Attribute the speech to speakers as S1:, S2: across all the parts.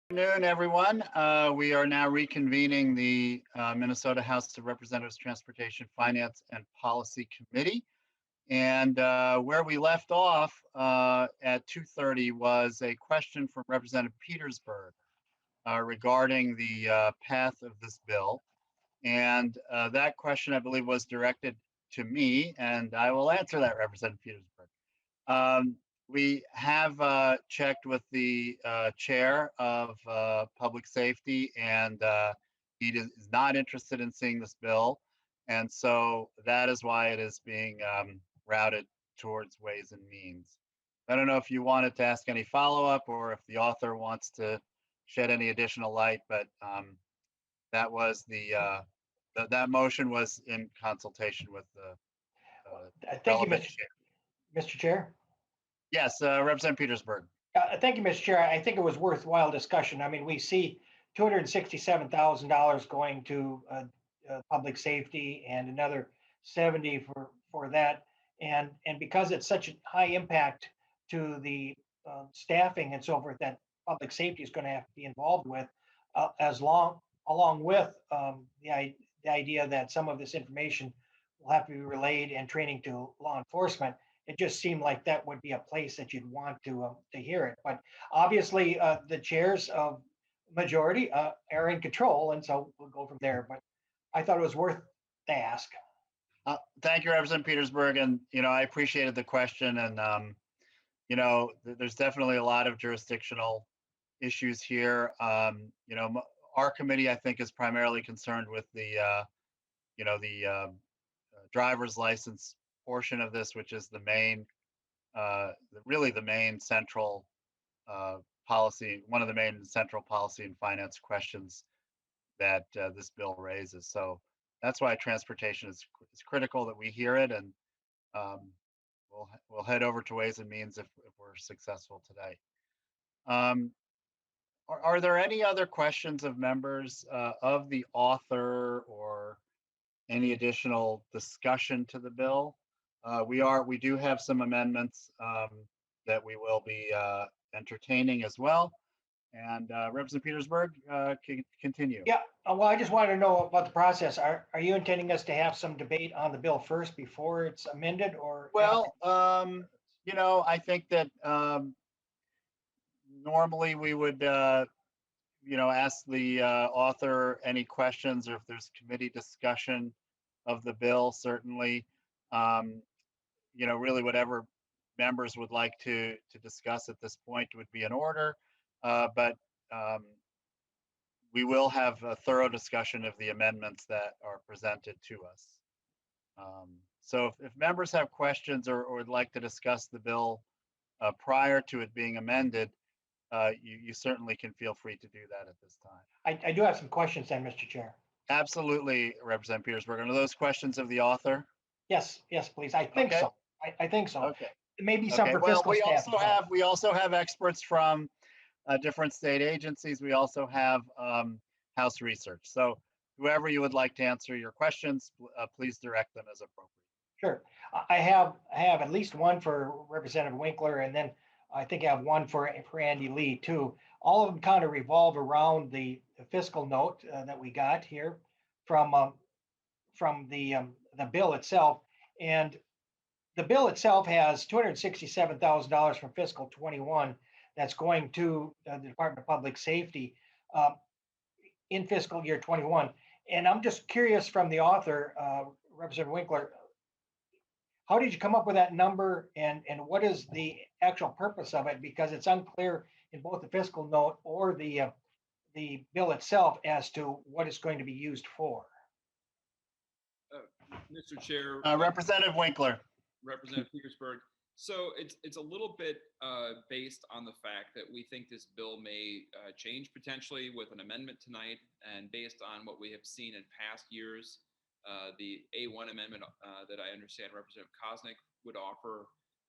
S1: Afternoon, everyone. We are now reconvening the Minnesota House of Representatives Transportation, Finance, and Policy Committee. And where we left off at 2:30 was a question from Representative Petersburg regarding the path of this bill. And that question, I believe, was directed to me, and I will answer that, Representative Petersburg. We have checked with the chair of public safety, and he is not interested in seeing this bill. And so that is why it is being routed towards Ways and Means. I don't know if you wanted to ask any follow-up or if the author wants to shed any additional light, but that was that motion was in consultation with the
S2: Thank you,
S1: relevant chair.
S2: Mr. Chair.
S1: Yes, Representative Petersburg.
S2: Thank you, Mr. Chair. I think it was worthwhile discussion. I mean, we see $267,000 going to public safety and another 70 for that. And because it's such a high impact to the staffing and so forth that public safety is going to have to be involved with, along with the idea that some of this information will have to be relayed and training to law enforcement. It just seemed like that would be a place that you'd want to hear it. But obviously, the chairs of majority are in control, and so we'll go from there. But I thought it was worth the ask.
S1: Thank you, Representative Petersburg, and I appreciated the question, and there's definitely a lot of jurisdictional issues here. Our committee, I think, is primarily concerned with the driver's license portion of this, which is the main, really the main central policy, one of the main central policy and finance questions that this bill raises. So that's why transportation is critical that we hear it, and we'll head over to Ways and Means if we're successful today. Are there any other questions of members of the author or any additional discussion to the bill? We do have some amendments that we will be entertaining as well. And Representative Petersburg, can continue.
S2: Yeah, well, I just wanted to know about the process. Are you intending us to have some debate on the bill first before it's amended, or?
S1: Well, I think that normally we would, ask the author any questions, or if there's committee discussion of the bill, certainly. Really whatever members would like to discuss at this point would be in order. But we will have a thorough discussion of the amendments that are presented to us. So if members have questions or would like to discuss the bill prior to it being amended, you certainly can feel free to do that at this time.
S2: I do have some questions then, Mr. Chair.
S1: Absolutely, Representative Petersburg. Are those questions of the author?
S2: Yes, please. I think so. I think so.
S1: Okay.
S2: Maybe some for fiscal staff.
S1: We also have experts from different state agencies. We also have House research. So whoever you would like to answer your questions, please direct them as appropriate.
S2: Sure. I have at least one for Representative Winkler, and then I think I have one for Andy Lee too. All of them kind of revolve around the fiscal note that we got here from the bill itself. And the bill itself has $267,000 from fiscal 21 that's going to the Department of Public Safety in fiscal year 21. And I'm just curious from the author, Representative Winkler, how did you come up with that number, and what is the actual purpose of it? Because it's unclear in both the fiscal note or the bill itself as to what it's going to be used for.
S3: Mr. Chair.
S1: Representative Winkler.
S3: Representative Petersburg. So it's a little bit based on the fact that we think this bill may change potentially with an amendment tonight, and based on what we have seen in past years, the A1 amendment that I understand Representative Koznick would offer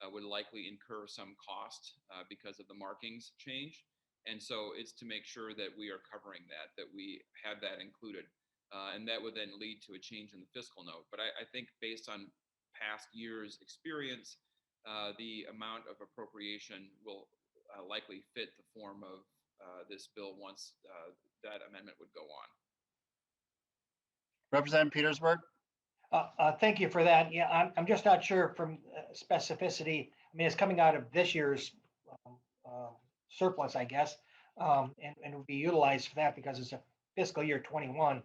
S3: would likely incur some cost because of the markings change. And so it's to make sure that we are covering that we have that included. And that would then lead to a change in the fiscal note. But I think based on past years' experience, the amount of appropriation will likely fit the form of this bill once that amendment would go on.
S1: Representative Petersburg.
S2: Thank you for that. Yeah, I'm just not sure from specificity. I mean, it's coming out of this year's surplus, I guess, and will be utilized for that because it's a fiscal year 21.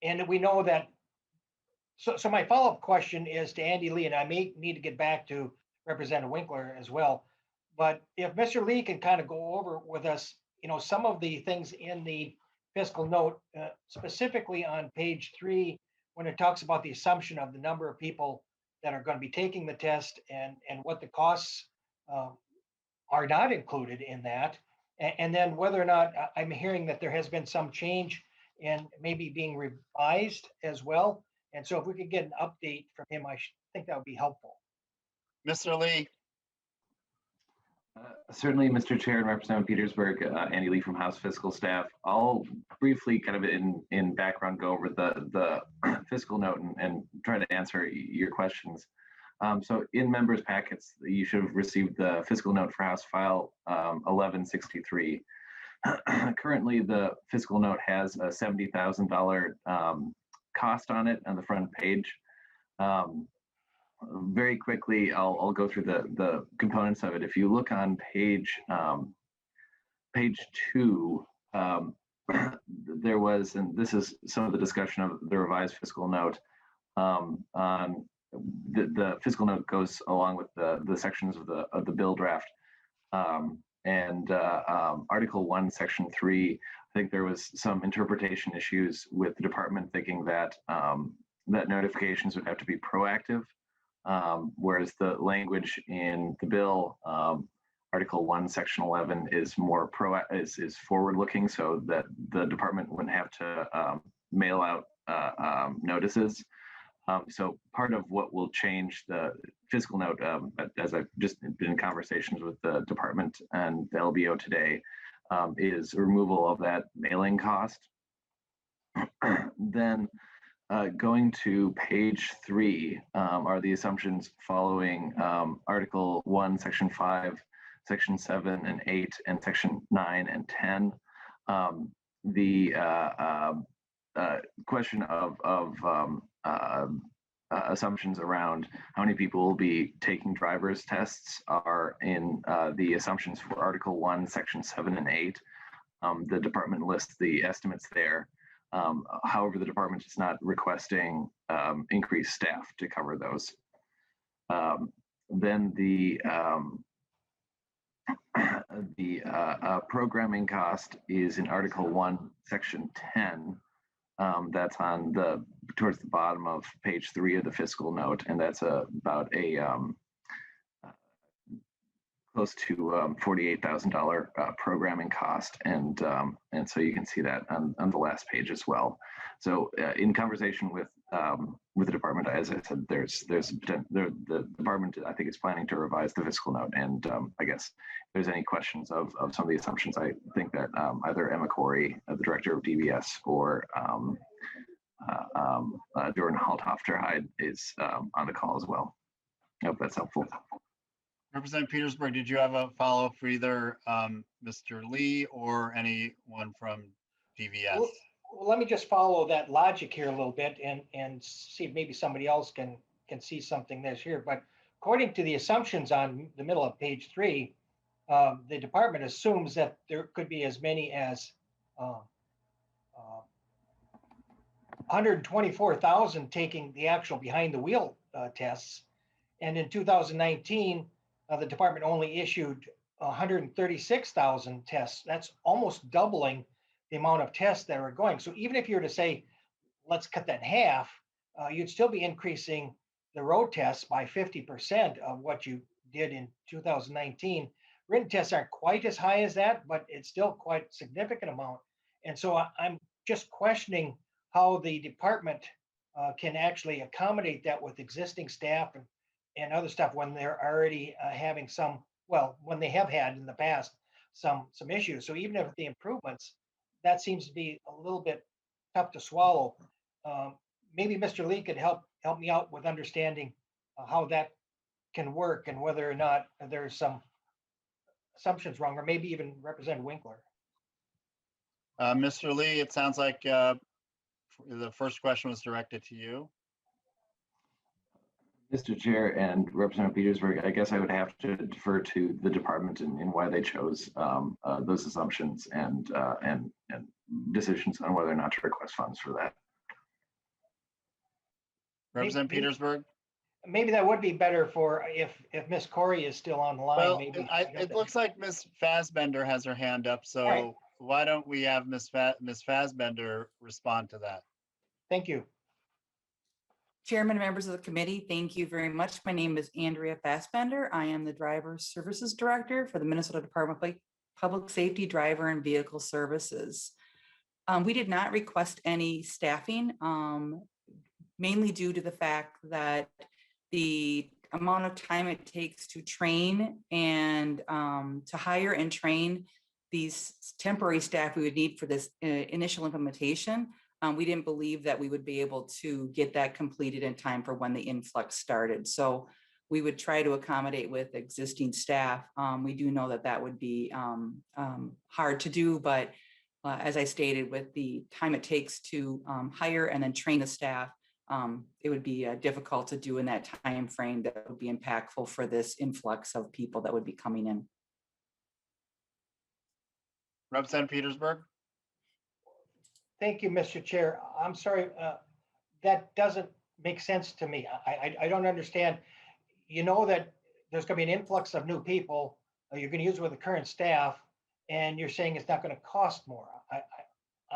S2: And we know that. So my follow-up question is to Andy Lee, and I may need to get back to Representative Winkler as well. But if Mr. Lee can kind of go over with us, some of the things in the fiscal note, specifically on page 3, when it talks about the assumption of the number of people that are going to be taking the test and what the costs are not included in that. And then whether or not I'm hearing that there has been some change and maybe being revised as well. And so if we could get an update from him, I think that would be helpful.
S1: Mr. Lee.
S4: Certainly, Mr. Chair and Representative Petersburg, Andy Lee from House Fiscal Staff. I'll briefly kind of in background go over the fiscal note and try to answer your questions. So in members' packets, you should have received the fiscal note for House File 1163. Currently, the fiscal note has a $70,000 cost on it on the front page. Very quickly, I'll go through the components of it. If you look on page 2, there was, and this is some of the discussion of the revised fiscal note. On the fiscal note goes along with the sections of the bill draft, and Article 1, Section 3. I think there was some interpretation issues with the department thinking that that notifications would have to be proactive. Whereas the language in the bill, Article 1, Section 11, is more is forward-looking, so that the department wouldn't have to mail out notices. So part of what will change the fiscal note, as I've just been in conversations with the department and the LBO today, is removal of that mailing cost. Then going to page 3 are the assumptions following Article 1, Section 5, Section 7 and 8, and Section 9 and 10. The question of assumptions around how many people will be taking driver's tests are in the assumptions for Article 1, Section 7 and 8. The department lists the estimates there. However, the department is not requesting increased staff to cover those. Then the programming cost is in Article 1, Section 10. That's on towards the bottom of page 3 of the fiscal note, and that's about a close to $48,000 programming cost, and so you can see that on the last page as well. So in conversation with the department, as I said, the department I think is planning to revise the fiscal note, and I guess if there's any questions of some of the assumptions, I think that either Emma Corey, the director of DBS, or Jordan Haltofter-Hyde is on the call as well. I hope that's helpful.
S1: Representative Petersburg, did you have a follow-up for either Mr. Lee or anyone from DVS?
S2: Well, let me just follow that logic here a little bit and see if maybe somebody else can see something that's here. But according to the assumptions on the middle of page 3, the department assumes that there could be as many as 124,000 taking the actual behind the wheel tests. And in 2019, the department only issued 136,000 tests. That's almost doubling the amount of tests that are going. So even if you were to say, let's cut that in half, you'd still be increasing the road tests by 50% of what you did in 2019. Written tests aren't quite as high as that, but it's still quite a significant amount. And so I'm just questioning how the department can actually accommodate that with existing staff and other stuff when they're already having when they have had in the past some issues. So even if the improvements, that seems to be a little bit tough to swallow. Maybe Mr. Lee could help me out with understanding how that can work and whether or not there's some assumptions wrong, or maybe even Representative Winkler.
S1: Mr. Lee, it sounds like the first question was directed to you.
S4: Mr. Chair and Representative Petersburg, I guess I would have to defer to the department in why they chose those assumptions and decisions on whether or not to request funds for that.
S1: Representative Petersburg?
S2: Maybe that would be better for if Miss Corey is still on the line.
S1: Well,
S2: maybe
S1: it looks like Ms. Fassbender has her hand up, so
S2: right.
S1: Why don't we have Ms. Fassbender respond to that?
S2: Thank you.
S5: Chairman and members of the committee, thank you very much. My name is Andrea Fassbender. I am the Driver Services Director for the Minnesota Department of Public Safety Driver and Vehicle Services. We did not request any staffing, mainly due to the fact that the amount of time it takes to train and to hire and train these temporary staff we would need for this initial implementation. We didn't believe that we would be able to get that completed in time for when the influx started. So we would try to accommodate with existing staff. We do know that that would be hard to do, but as I stated, with the time it takes to hire and then train the staff, it would be difficult to do in that time frame that would be impactful for this influx of people that would be coming in.
S1: Representative Petersburg?
S2: Thank you, Mr. Chair. I'm sorry, that doesn't make sense to me. I don't understand. You know that there's going to be an influx of new people you're going to use with the current staff, and you're saying it's not going to cost more.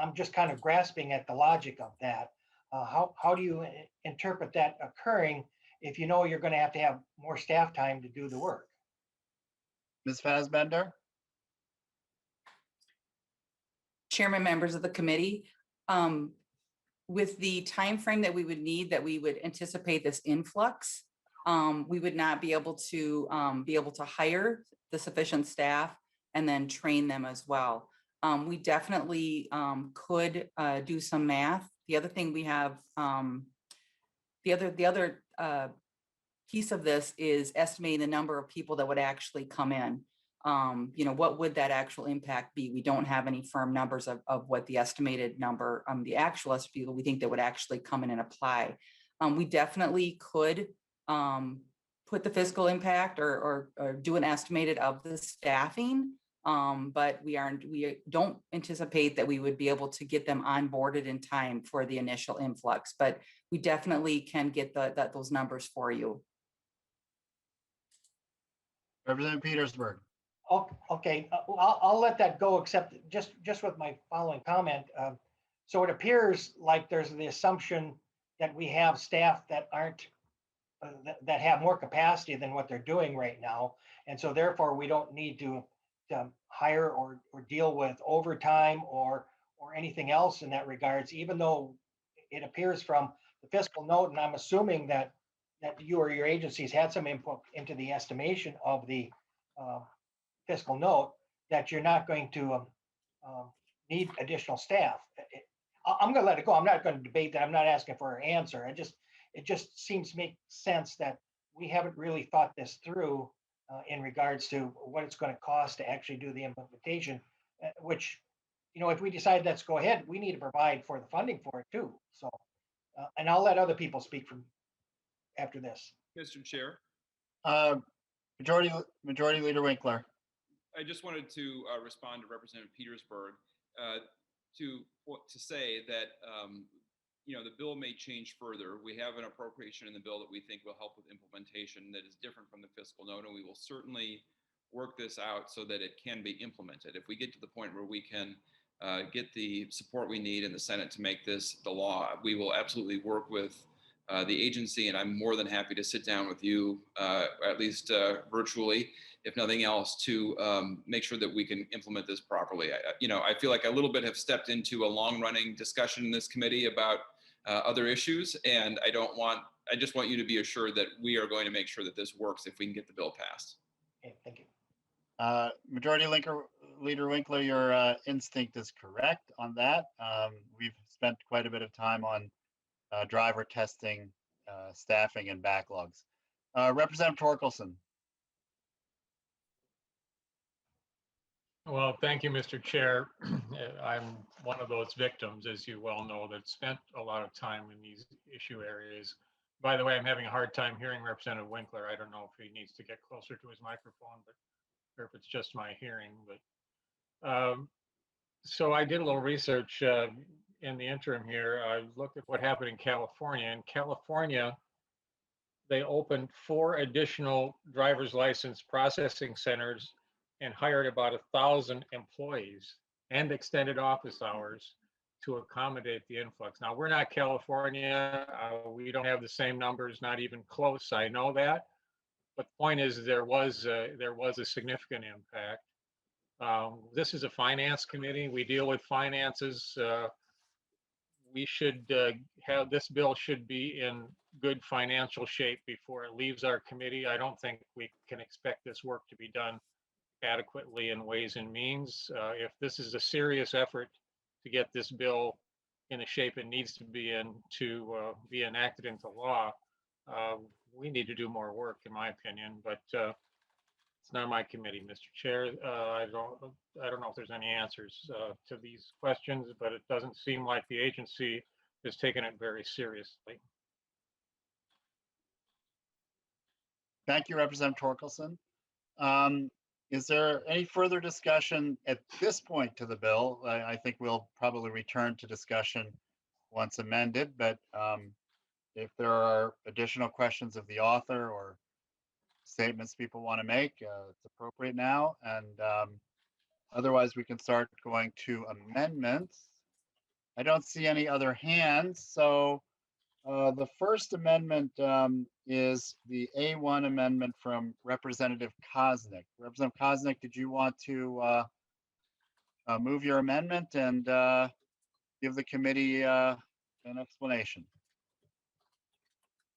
S2: I'm just kind of grasping at the logic of that. How do you interpret that occurring if you know you're going to have more staff time to do the work?
S1: Ms. Fassbender?
S5: Chairman, members of the committee, with the time frame that we would need, that we would anticipate this influx, we would not be able to hire the sufficient staff and then train them as well. We definitely could do some math. The other thing we have, the other piece of this is estimating the number of people that would actually come in. What would that actual impact be? We don't have any firm numbers of what the estimated number, the actual people we think that would actually come in and apply. We definitely could put the fiscal impact or do an estimated of the staffing, but we don't anticipate that we would be able to get them onboarded in time for the initial influx, but we definitely can get those numbers for you.
S1: Representative Petersburg?
S2: Okay, I'll let that go, except just with my following comment. So it appears like there's the assumption that we have staff that aren't that have more capacity than what they're doing right now, and so therefore we don't need to hire or deal with overtime or anything else in that regards. Even though it appears from the fiscal note, and I'm assuming that you or your agencies had some input into the estimation of the fiscal note, that you're not going to need additional staff. I'm going to let it go. I'm not going to debate that. I'm not asking for an answer. It just seems to make sense that we haven't really thought this through in regards to what it's going to cost to actually do the implementation, which, if we decide let's go ahead, we need to provide for the funding for it too. So, and I'll let other people speak from after this.
S3: Mr. Chair.
S1: Majority Leader Winkler.
S3: I just wanted to respond to Representative Petersburg to say that the bill may change further. We have an appropriation in the bill that we think will help with implementation that is different from the fiscal note, and we will certainly work this out so that it can be implemented. If we get to the point where we can get the support we need in the Senate to make this the law, we will absolutely work with the agency, and I'm more than happy to sit down with you, at least virtually, if nothing else, to make sure that we can implement this properly. I feel like I a little bit have stepped into a long-running discussion in this committee about other issues, and I just want you to be assured that we are going to make sure that this works if we can get the bill passed.
S2: Okay, thank you.
S1: Majority Leader Winkler, your instinct is correct on that. We've spent quite a bit of time on driver testing, staffing, and backlogs. Representative Torkelson.
S6: Well, thank you, Mr. Chair. I'm one of those victims, as you well know, that spent a lot of time in these issue areas. By the way, I'm having a hard time hearing Representative Winkler. I don't know if he needs to get closer to his microphone, but or if it's just my hearing. But so I did a little research in the interim here. I looked at what happened in California. In California, they opened 4 additional driver's license processing centers and hired about 1,000 employees and extended office hours to accommodate the influx. Now, we're not California. We don't have the same numbers, not even close. I know that. But the point is, there was a significant impact. This is a finance committee. We deal with finances. We should have this bill should be in good financial shape before it leaves our committee. I don't think we can expect this work to be done adequately in Ways and Means. If this is a serious effort to get this bill in the shape it needs to be in to be enacted into law, we need to do more work, in my opinion. But it's not my committee, Mr. Chair. I don't know if there's any answers to these questions, but it doesn't seem like the agency has taken it very seriously.
S1: Thank you, Representative Torkelson. Is there any further discussion at this point to the bill? I think we'll probably return to discussion once amended, but if there are additional questions of the author or statements people want to make, it's appropriate now. And otherwise, we can start going to amendments. I don't see any other hands. So the first amendment is the A1 amendment from Representative Koznick. Representative Koznick, did you want to move your amendment and give the committee an explanation?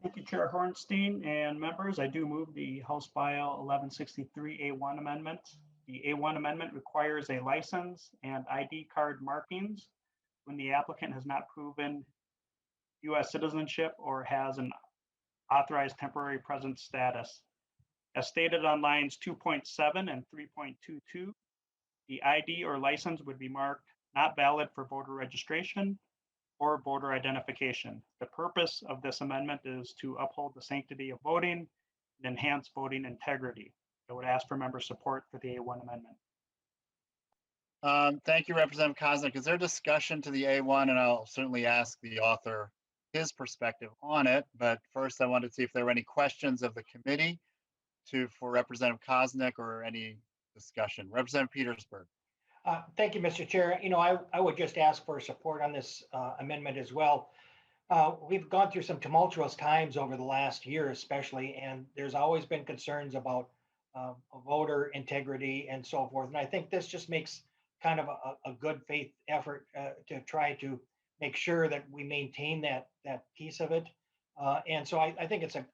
S7: Thank you, Chair Hornstein and members. I do move the House File 1163A1 amendment. The A1 amendment requires a license and ID card markings when the applicant has not proven U.S. citizenship or has an authorized temporary presence status. As stated on lines 2.7 and 3.22, the ID or license would be marked not valid for voter registration or voter identification. The purpose of this amendment is to uphold the sanctity of voting and enhance voting integrity. I would ask for member support for the A1 amendment.
S1: Thank you, Representative Koznick. Is there discussion to the A1? And I'll certainly ask the author his perspective on it. But first, I wanted to see if there were any questions of the committee for Representative Koznick or any discussion. Representative Petersburg.
S2: Thank you, Mr. Chair. I would just ask for support on this amendment as well. We've gone through some tumultuous times over the last year, especially, and there's always been concerns about voter integrity and so forth. And I think this just makes kind of a good faith effort to try to make sure that we maintain that piece of it. And so I think it's a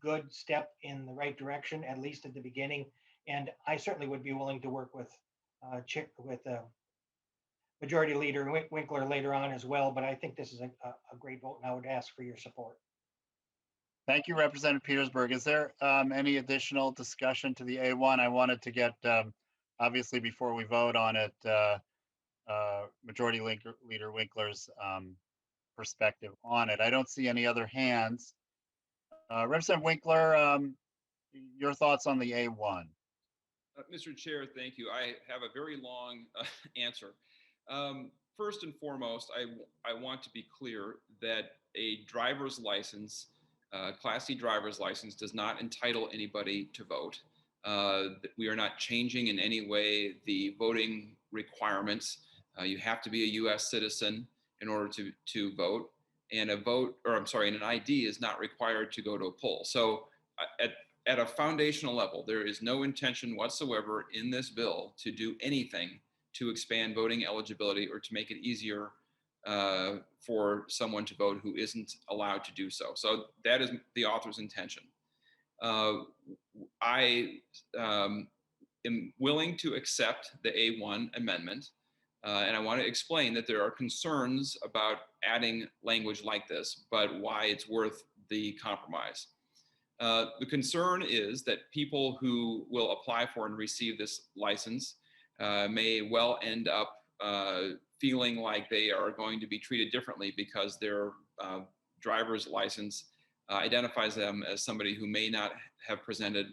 S2: good step in the right direction, at least at the beginning. And I certainly would be willing to work with Majority Leader Winkler later on as well, but I think this is a great vote, and I would ask for your support.
S1: Thank you, Representative Petersburg. Is there any additional discussion to the A1? I wanted to get, obviously, before we vote on it, Majority Leader Winkler's perspective on it. I don't see any other hands. Representative Winkler, your thoughts on the A1?
S3: Mr. Chair, thank you. I have a very long answer. First and foremost, I want to be clear that a driver's license, Class C driver's license, does not entitle anybody to vote. We are not changing in any way the voting requirements. You have to be a U.S. citizen in order to vote, and an ID is not required to go to a poll. So at a foundational level, there is no intention whatsoever in this bill to do anything to expand voting eligibility or to make it easier for someone to vote who isn't allowed to do so. So that is the author's intention. I am willing to accept the A1 amendment, and I want to explain that there are concerns about adding language like this, but why it's worth the compromise. The concern is that people who will apply for and receive this license may well end up feeling like they are going to be treated differently because their driver's license identifies them as somebody who may not have presented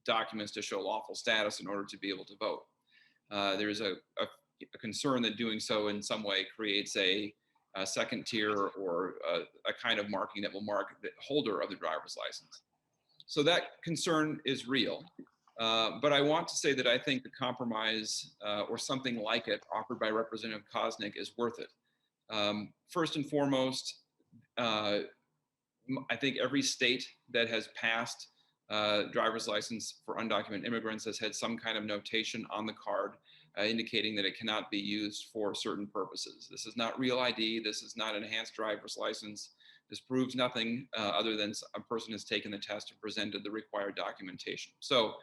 S3: documents to show lawful status in order to be able to vote. There's a concern that doing so in some way creates a second tier or a kind of marking that will mark the holder of the driver's license. So that concern is real. But I want to say that I think the compromise or something like it offered by Representative Koznick is worth it. First and foremost, I think every state that has passed driver's license for undocumented immigrants has had some kind of notation on the card indicating that it cannot be used for certain purposes. This is not real ID. This is not enhanced driver's license. This proves nothing other than a person has taken the test and presented the required documentation. So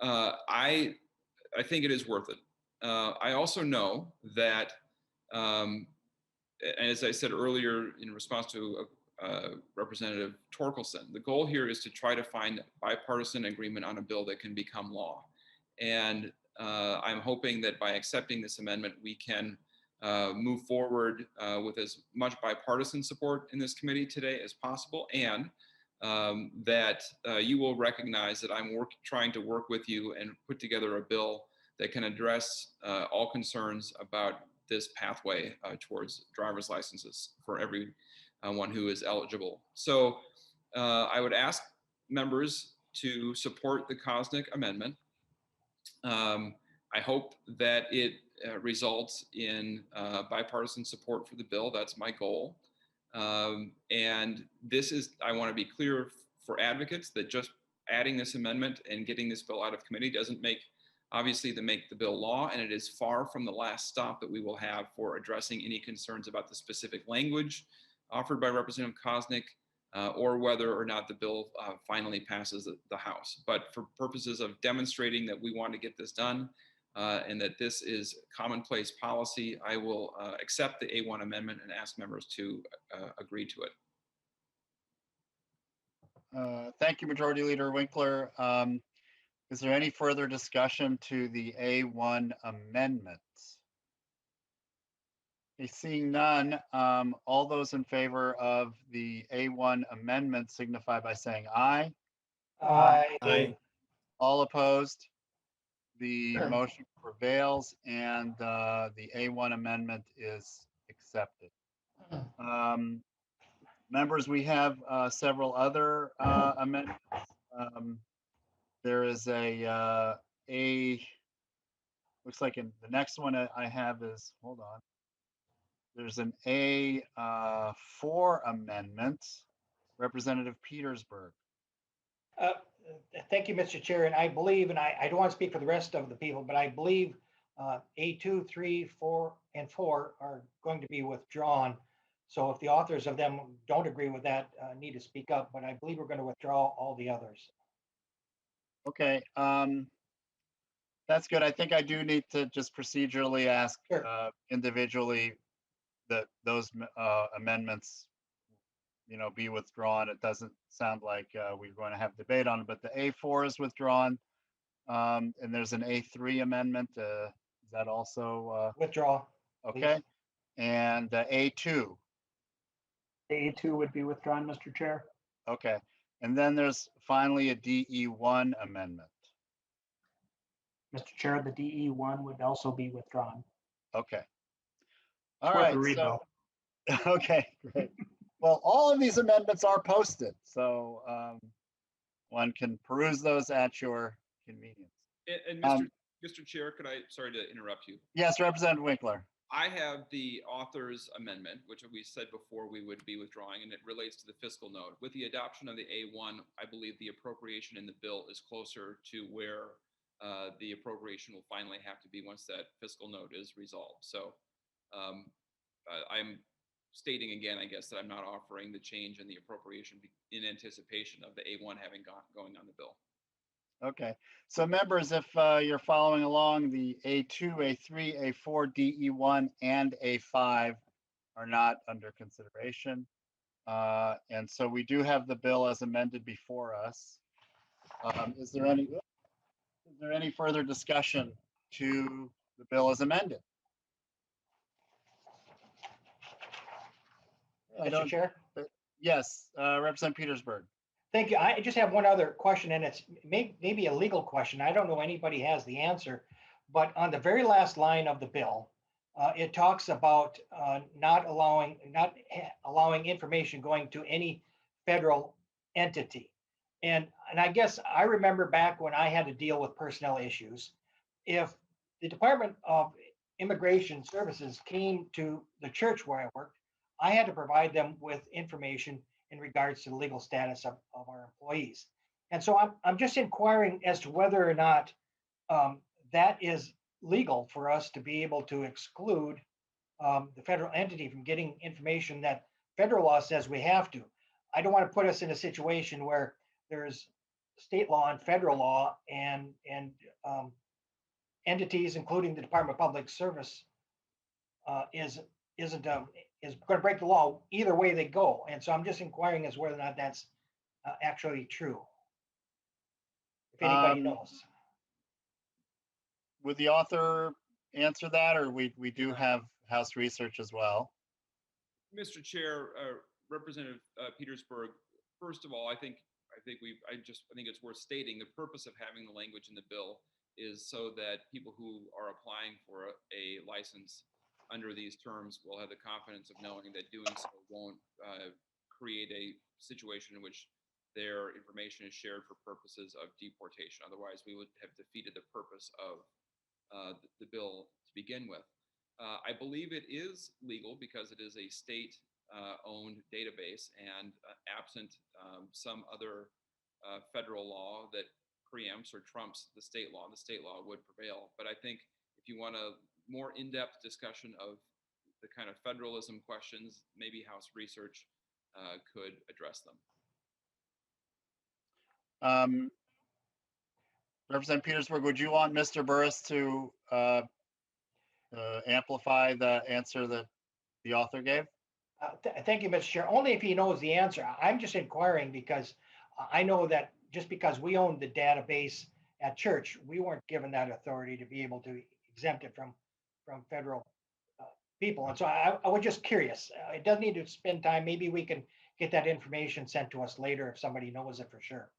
S3: I think it is worth it. I also know that, as I said earlier in response to Representative Torkelson, the goal here is to try to find bipartisan agreement on a bill that can become law. And I'm hoping that by accepting this amendment, we can move forward with as much bipartisan support in this committee today as possible, and that you will recognize that I'm trying to work with you and put together a bill that can address all concerns about this pathway towards driver's licenses for everyone who is eligible. So I would ask members to support the Koznick amendment. I hope that it results in bipartisan support for the bill. That's my goal. And this is, I want to be clear for advocates that just adding this amendment and getting this bill out of committee doesn't obviously make the bill law, and it is far from the last stop that we will have for addressing any concerns about the specific language offered by Representative Koznick or whether or not the bill finally passes the House. But for purposes of demonstrating that we want to get this done and that this is commonplace policy, I will accept the A1 amendment and ask members to agree to it.
S1: Thank you, Majority Leader Winkler. Is there any further discussion to the A1 amendment? Okay, seeing none, all those in favor of the A1 amendment signify by saying aye.
S2: Aye.
S1: All opposed? The motion prevails and the A1 amendment is accepted. Members, we have several other amendments. There is looks like the next one I have is, hold on. There's an A4 amendment, Representative Petersburg.
S2: Thank you, Mr. Chair. And I believe, and I don't want to speak for the rest of the people, but I believe A2, 3, 4, and 4 are going to be withdrawn. So if the authors of them don't agree with that, need to speak up, but I believe we're going to withdraw all the others.
S1: Okay, that's good. I think I do need to just procedurally ask individually that those amendments, be withdrawn. It doesn't sound like we're going to have debate on it, but the A4 is withdrawn, and there's an A3 amendment. Is that also
S2: withdraw?
S1: Okay, please. And A2.
S7: A2 would be withdrawn, Mr. Chair.
S1: Okay, and then there's finally a DE1 amendment.
S7: Mr. Chair, the DE1 would also be withdrawn.
S1: Okay. All right. So, okay, great. Well, all of these amendments are posted, so one can peruse those at your convenience.
S3: And Mr. Chair, sorry to interrupt you.
S1: Yes, Representative Winkler.
S3: I have the author's amendment, which we said before we would be withdrawing, and it relates to the fiscal note. With the adoption of the A1, I believe the appropriation in the bill is closer to where the appropriation will finally have to be once that fiscal note is resolved. So I'm stating again, I guess, that I'm not offering the change in the appropriation in anticipation of the A1 having going on the bill.
S1: Okay, so members, if you're following along, the A2, A3, A4, DE1, and A5 are not under consideration. And so we do have the bill as amended before us. Is there any further discussion to the bill as amended? I
S2: Mr.
S1: don't,
S2: Chair.
S1: yes, Representative Petersburg.
S2: Thank you. I just have one other question, and it's maybe a legal question. I don't know anybody has the answer, but on the very last line of the bill, it talks about not allowing information going to any federal entity. And I guess I remember back when I had to deal with personnel issues, if the Department of Immigration Services came to the church where I worked, I had to provide them with information in regards to the legal status of our employees. And so I'm just inquiring as to whether or not that is legal for us to be able to exclude the federal entity from getting information that federal law says we have to. I don't want to put us in a situation where there's state law and federal law and entities, including the Department of Public Service, is going to break the law either way they go. And so I'm just inquiring as whether or not that's actually true. If anybody knows.
S1: Would the author answer that, or we do have House research as well?
S3: Mr. Chair, Representative Petersburg, first of all, I think it's worth stating the purpose of having the language in the bill is so that people who are applying for a license under these terms will have the confidence of knowing that doing so won't create a situation in which their information is shared for purposes of deportation. Otherwise, we would have defeated the purpose of the bill to begin with. I believe it is legal because it is a state-owned database, and absent some other federal law that preempts or trumps the state law would prevail. But I think if you want a more in-depth discussion of the kind of federalism questions, maybe House research could address them.
S1: Representative Petersburg, would you want Mr. Burris to amplify the answer that the author gave?
S2: Thank you, Mr. Chair. Only if he knows the answer. I'm just inquiring because I know that just because we own the database at church, we weren't given that authority to be able to exempt it from federal people. And so I was just curious. It doesn't need to spend time. Maybe we can get that information sent to us later if somebody knows it for sure.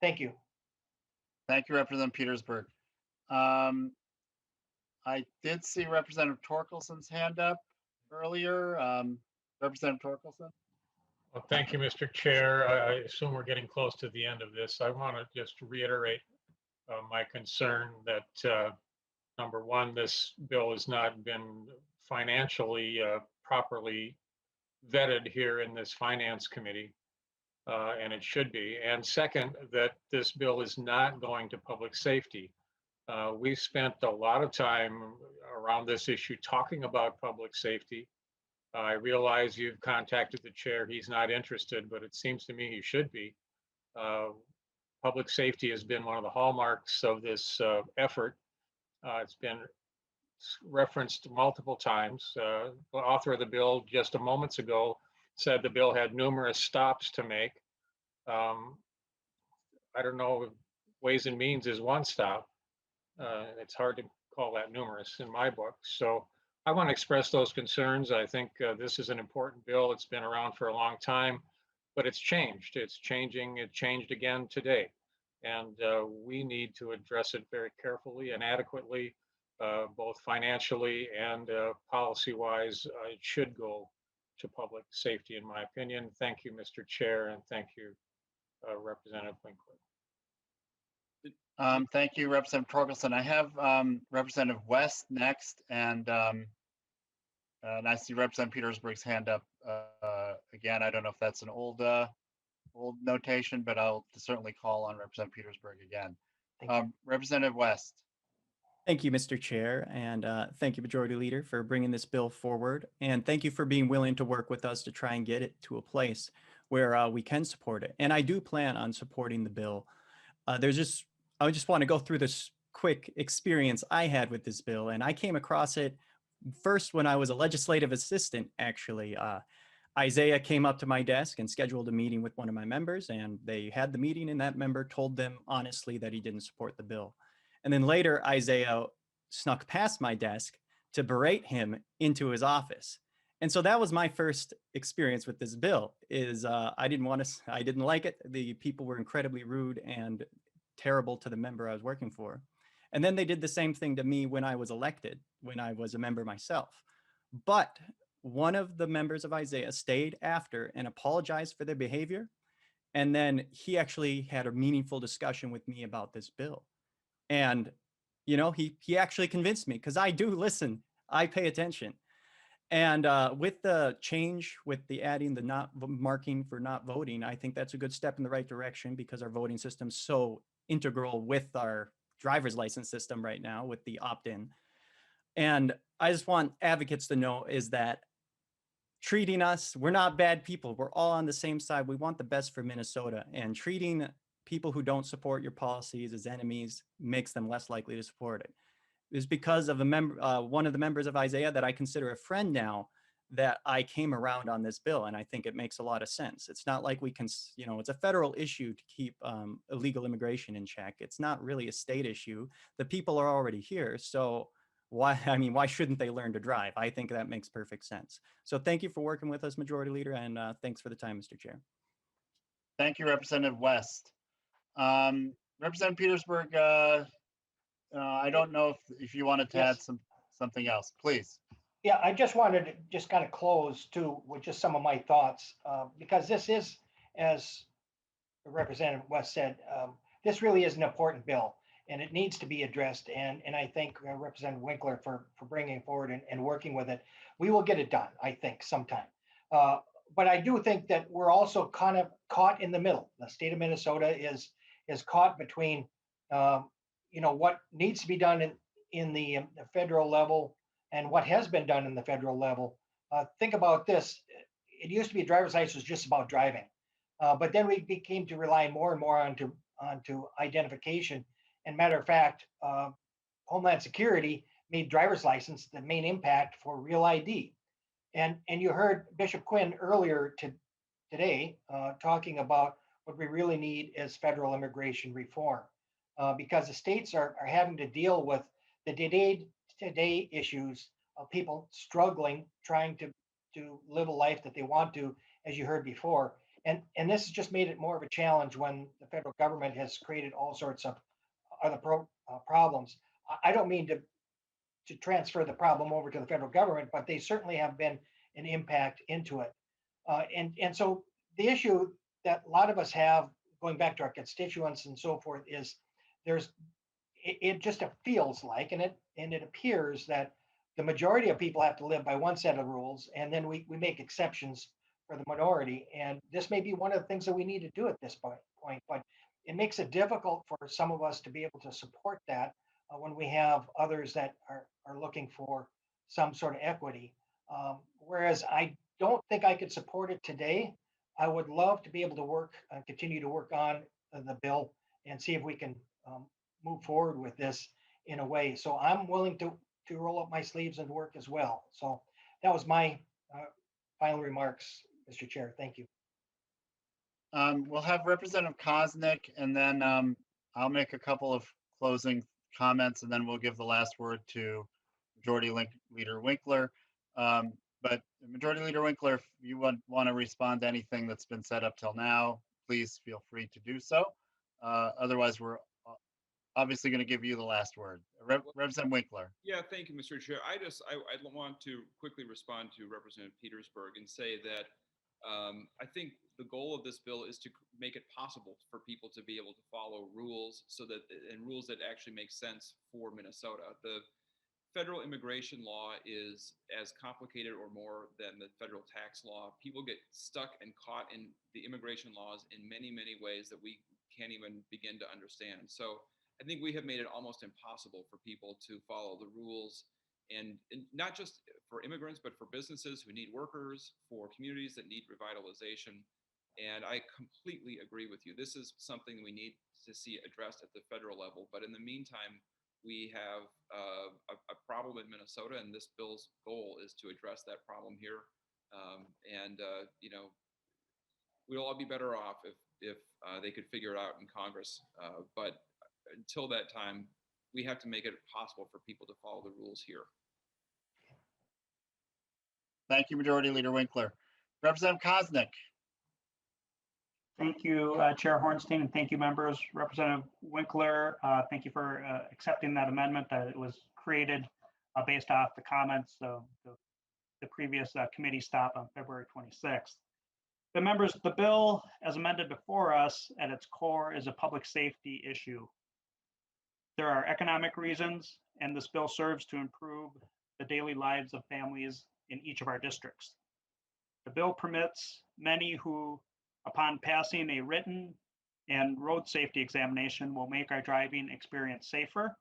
S2: Thank you.
S1: Thank you, Representative Petersburg. I did see Representative Torkelson's hand up earlier. Representative Torkelson.
S6: Well, thank you, Mr. Chair. I assume we're getting close to the end of this. I want to just reiterate my concern that number one, this bill has not been financially properly vetted here in this Finance Committee, and it should be. And second, that this bill is not going to public safety. We've spent a lot of time around this issue talking about public safety. I realize you've contacted the chair. He's not interested, but it seems to me he should be. Public safety has been one of the hallmarks of this effort. It's been referenced multiple times. The author of the bill just a moments ago said the bill had numerous stops to make. I don't know, Ways and Means is one stop. It's hard to call that numerous in my book. So I want to express those concerns. I think this is an important bill. It's been around for a long time, but it's changed. It's changing. It changed again today. And we need to address it very carefully and adequately, both financially and policy-wise. It should go to public safety, in my opinion. Thank you, Mr. Chair, and thank you, Representative Winkler.
S1: Thank you, Representative Torkelson. I have Representative West next, and I see Representative Petersburg's hand up again. I don't know if that's an old notation, but I'll certainly call on Representative Petersburg again. Representative West.
S8: Thank you, Mr. Chair, and thank you, Majority Leader, for bringing this bill forward. And thank you for being willing to work with us to try and get it to a place where we can support it. And I do plan on supporting the bill. I just want to go through this quick experience I had with this bill. And I came across it first when I was a legislative assistant, actually. Isaiah came up to my desk and scheduled a meeting with one of my members, and they had the meeting, and that member told them honestly that he didn't support the bill. And then later, Isaiah snuck past my desk to berate him into his office. And so that was my first experience with this bill. I didn't like it. The people were incredibly rude and terrible to the member I was working for. And then they did the same thing to me when I was elected, when I was a member myself. But one of the members of Isaiah stayed after and apologized for their behavior. And then he actually had a meaningful discussion with me about this bill. And, he actually convinced me, because I do listen, I pay attention. And with the change, with the adding the not marking for not voting, I think that's a good step in the right direction, because our voting system's so integral with our driver's license system right now with the opt-in. And I just want advocates to know is that treating us, we're not bad people. We're all on the same side. We want the best for Minnesota, and treating people who don't support your policies as enemies makes them less likely to support it. It was because of one of the members of Isaiah that I consider a friend now that I came around on this bill, and I think it makes a lot of sense. It's not like we can, it's a federal issue to keep illegal immigration in check. It's not really a state issue. The people are already here, so why shouldn't they learn to drive? I think that makes perfect sense. So thank you for working with us, Majority Leader, and thanks for the time, Mr. Chair.
S1: Thank you, Representative West. Representative Petersburg, I don't know if you wanted to add something else, please.
S2: Yeah, I just wanted to just kind of close too with just some of my thoughts, because this is, as Representative West said, this really is an important bill, and it needs to be addressed. And I thank Representative Winkler for bringing it forward and working with it. We will get it done, I think, sometime. But I do think that we're also kind of caught in the middle. The state of Minnesota is caught between, what needs to be done in the federal level and what has been done in the federal level. Think about this. It used to be a driver's license was just about driving. But then we became to rely more and more onto identification. And matter of fact, Homeland Security made driver's license the main impact for real ID. And you heard Bishop Quinn earlier today talking about what we really need is federal immigration reform, because the states are having to deal with the day-to-day issues of people struggling, trying to live a life that they want to, as you heard before. And this has just made it more of a challenge when the federal government has created all sorts of other problems. I don't mean to transfer the problem over to the federal government, but they certainly have been an impact into it. And so the issue that a lot of us have, going back to our constituents and so forth, is it just feels like, and it appears that the majority of people have to live by one set of rules, and then we make exceptions for the minority. And this may be one of the things that we need to do at this point, but it makes it difficult for some of us to be able to support that when we have others that are looking for some sort of equity. Whereas I don't think I could support it today. I would love to be able to continue to work on the bill and see if we can move forward with this in a way. So I'm willing to roll up my sleeves and work as well. So that was my final remarks, Mr. Chair. Thank you.
S1: We'll have Representative Koznick, and then I'll make a couple of closing comments, and then we'll give the last word to Majority Leader Winkler. But Majority Leader Winkler, if you want to respond to anything that's been said up till now, please feel free to do so. Otherwise, we're obviously going to give you the last word. Representative Winkler.
S3: Yeah, thank you, Mr. Chair. I want to quickly respond to Representative Petersburg and say that I think the goal of this bill is to make it possible for people to be able to follow rules rules that actually make sense for Minnesota. The federal immigration law is as complicated or more than the federal tax law. People get stuck and caught in the immigration laws in many, many ways that we can't even begin to understand. So I think we have made it almost impossible for people to follow the rules, and not just for immigrants, but for businesses who need workers, for communities that need revitalization. And I completely agree with you. This is something we need to see addressed at the federal level. But in the meantime, we have a problem in Minnesota, and this bill's goal is to address that problem here. We'll all be better off if they could figure it out in Congress. But until that time, we have to make it possible for people to follow the rules here.
S1: Thank you, Majority Leader Winkler. Representative Koznick.
S7: Thank you, Chair Hornstein, and thank you, members. Representative Winkler, thank you for accepting that amendment that it was created based off the comments of the previous committee stop on February 26th. The members, the bill as amended before us at its core is a public safety issue. There are economic reasons, and this bill serves to improve the daily lives of families in each of our districts. The bill permits many who, upon passing a written and road safety examination, will make our driving experience safer.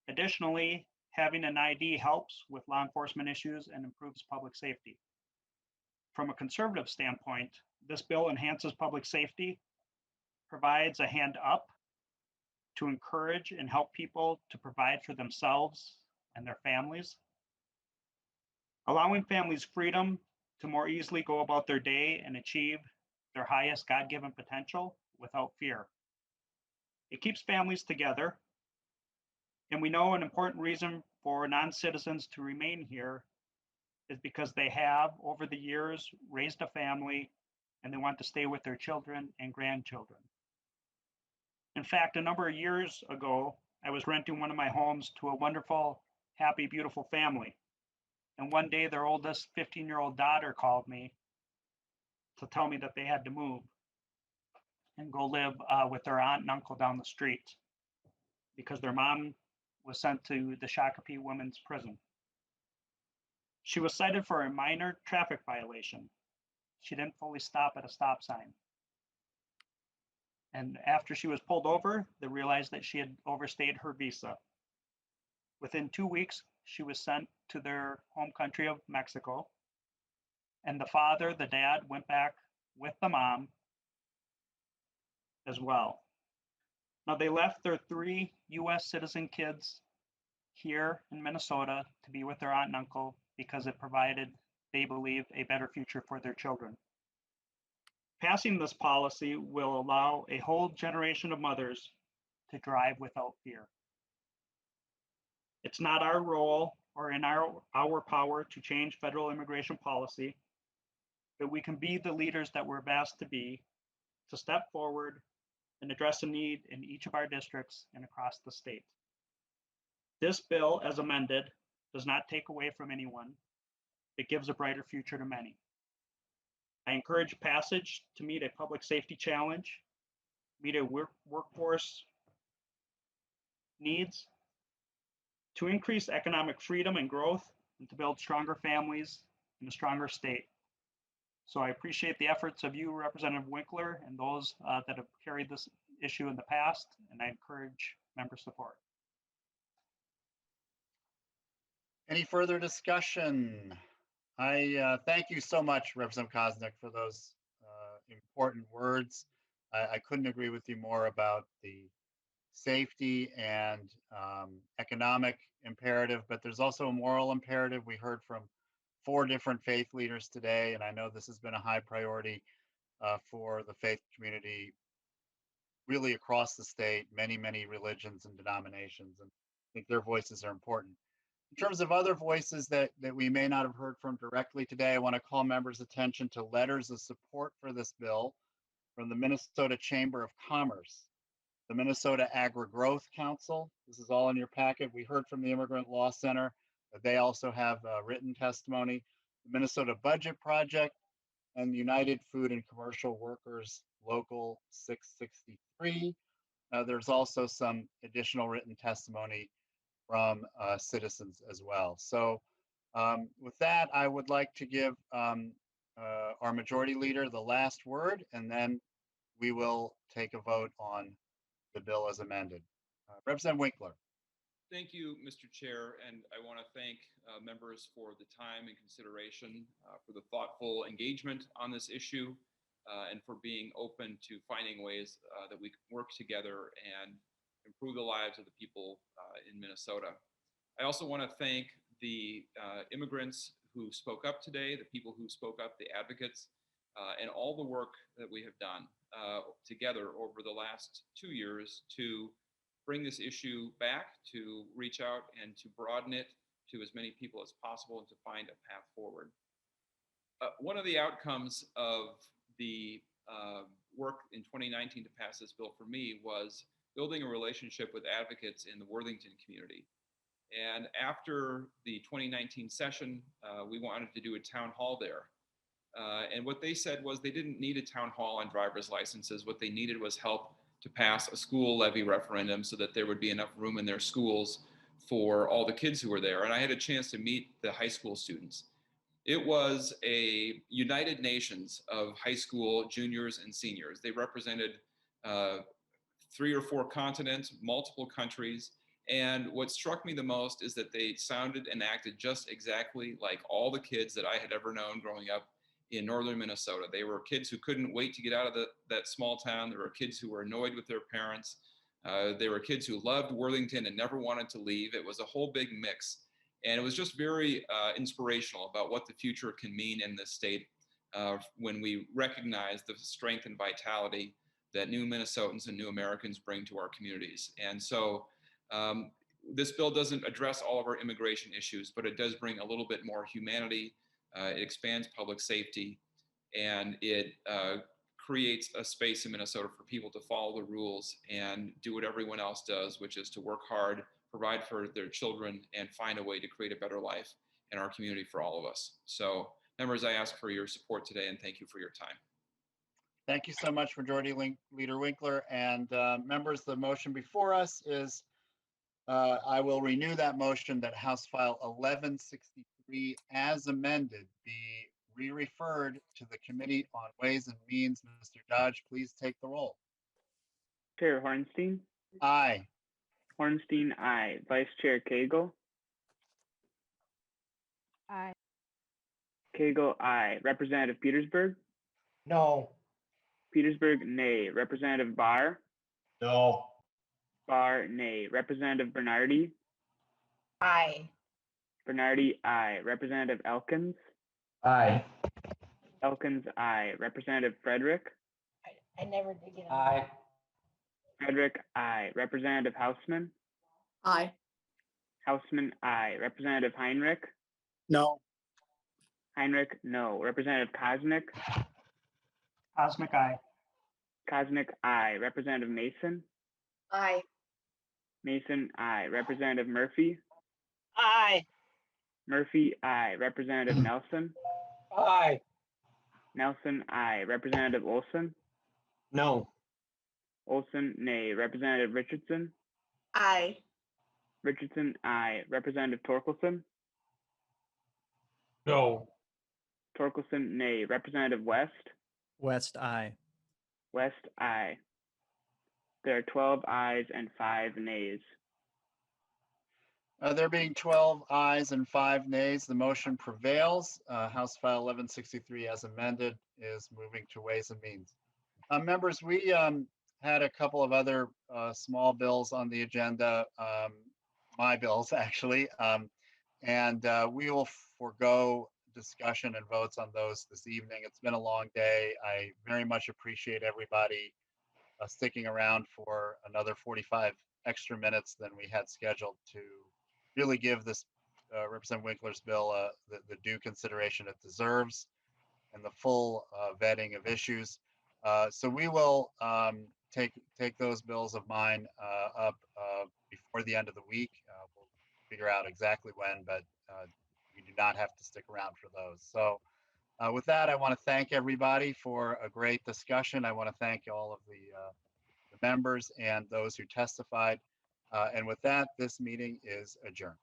S7: Additionally, having an ID helps with law enforcement issues and improves public safety. From a conservative standpoint, this bill enhances public safety, provides a hand up to encourage and help people to provide for themselves and their families, allowing families freedom to more easily go about their day and achieve their highest God-given potential without fear. It keeps families together, and we know an important reason for non-citizens to remain here is because they have, over the years, raised a family and they want to stay with their children and grandchildren. In fact, a number of years ago, I was renting one of my homes to a wonderful, happy, beautiful family. And one day their oldest 15-year-old daughter called me to tell me that they had to move and go live with their aunt and uncle down the street because their mom was sent to the Shakopee Women's Prison. She was cited for a minor traffic violation. She didn't fully stop at a stop sign. And after she was pulled over, they realized that she had overstayed her visa. Within 2 weeks, she was sent to their home country of Mexico. And the father, the dad, went back with the mom as well. Now, they left their 3 US citizen kids here in Minnesota to be with their aunt and uncle because it provided, they believe, a better future for their children. Passing this policy will allow a whole generation of mothers to drive without fear. It's not our role or in our power to change federal immigration policy, but we can be the leaders that we're asked to be to step forward and address a need in each of our districts and across the state. This bill, as amended, does not take away from anyone. It gives a brighter future to many. I encourage passage to meet a public safety challenge, meet a workforce needs, to increase economic freedom and growth, and to build stronger families and a stronger state. So I appreciate the efforts of you, Representative Winkler, and those that have carried this issue in the past, and I encourage member support.
S1: Any further discussion? I thank you so much, Representative Koznick, for those important words. I couldn't agree with you more about the safety and economic imperative, but there's also a moral imperative. We heard from 4 different faith leaders today, and I know this has been a high priority for the faith community really across the state, many, many religions and denominations, and I think their voices are important. In terms of other voices that we may not have heard from directly today, I want to call members' attention to letters of support for this bill from the Minnesota Chamber of Commerce, the Minnesota Agri-Growth Council. This is all in your packet. We heard from the Immigrant Law Center that they also have written testimony, the Minnesota Budget Project, and United Food and Commercial Workers Local 663. There's also some additional written testimony from citizens as well. So with that, I would like to give our majority leader the last word, and then we will take a vote on the bill as amended. Representative Winkler.
S3: Thank you, Mr. Chair, and I want to thank members for the time and consideration, for the thoughtful engagement on this issue, and for being open to finding ways that we can work together and improve the lives of the people in Minnesota. I also want to thank the immigrants who spoke up today, the people who spoke up, the advocates, and all the work that we have done together over the last 2 years to bring this issue back, to reach out and to broaden it to as many people as possible and to find a path forward. One of the outcomes of the work in 2019 to pass this bill for me was building a relationship with advocates in the Worthington community. And after the 2019 session, we wanted to do a town hall there. And what they said was they didn't need a town hall on driver's licenses. What they needed was help to pass a school levy referendum so that there would be enough room in their schools for all the kids who were there. And I had a chance to meet the high school students. It was a United Nations of high school juniors and seniors. They represented 3 or 4 continents, multiple countries. And what struck me the most is that they sounded and acted just exactly like all the kids that I had ever known growing up in northern Minnesota. They were kids who couldn't wait to get out of that small town. There were kids who were annoyed with their parents. There were kids who loved Worthington and never wanted to leave. It was a whole big mix. And it was just very inspirational about what the future can mean in this state when we recognize the strength and vitality that new Minnesotans and new Americans bring to our communities. And so this bill doesn't address all of our immigration issues, but it does bring a little bit more humanity. It expands public safety, and it creates a space in Minnesota for people to follow the rules and do what everyone else does, which is to work hard, provide for their children, and find a way to create a better life in our community for all of us. So, members, I ask for your support today, and thank you for your time.
S1: Thank you so much, Majority Leader Winkler. And members, the motion before us is, I will renew that motion that House File 1163 as amended be re-referred to the Committee on Ways and Means. Mr. Dodge, please take the roll.
S9: Chair Hornstein?
S1: Aye.
S9: Hornstein, aye. Vice Chair Cagle?
S10: Aye.
S9: Cagle, aye. Representative Petersburg?
S2: No.
S9: Petersburg, nay. Representative Barr?
S2: No.
S9: Barr, nay. Representative Bernardi?
S10: Aye.
S9: Bernardi, aye. Representative Elkins?
S2: Aye.
S9: Elkins, aye. Representative Frederick?
S10: I never did get on.
S2: Aye.
S9: Frederick, aye. Representative Hausman?
S10: Aye.
S9: Hausman, aye. Representative Heinrich?
S2: No.
S9: Heinrich, no. Representative Kosnick?
S7: Cosmic eye.
S9: Kosnick, aye. Representative Mason?
S10: Aye.
S9: Mason, aye. Representative Murphy?
S10: Aye.
S9: Murphy, aye. Representative Nelson?
S2: Aye.
S9: Nelson, aye. Representative Olson?
S2: No.
S9: Olson, nay. Representative Richardson?
S10: Aye.
S9: Richardson, aye. Representative Torkelson?
S6: No.
S9: Torkelson, nay. Representative West?
S8: West, aye.
S9: West, aye. There are 12 ayes and 5 nays.
S1: There being 12 ayes and 5 nays, the motion prevails. House File 1163 as amended is moving to Ways and Means. Members, we had a couple of other small bills on the agenda, my bills actually, and we will forego discussion and votes on those this evening. It's been a long day. I very much appreciate everybody sticking around for another 45 extra minutes than we had scheduled to really give this Representative Winkler's bill the due consideration it deserves and the full vetting of issues. So we will take those bills of mine up before the end of the week. We'll figure out exactly when, but you do not have to stick around for those. So with that, I want to thank everybody for a great discussion. I want to thank all of the members and those who testified. And with that, this meeting is adjourned.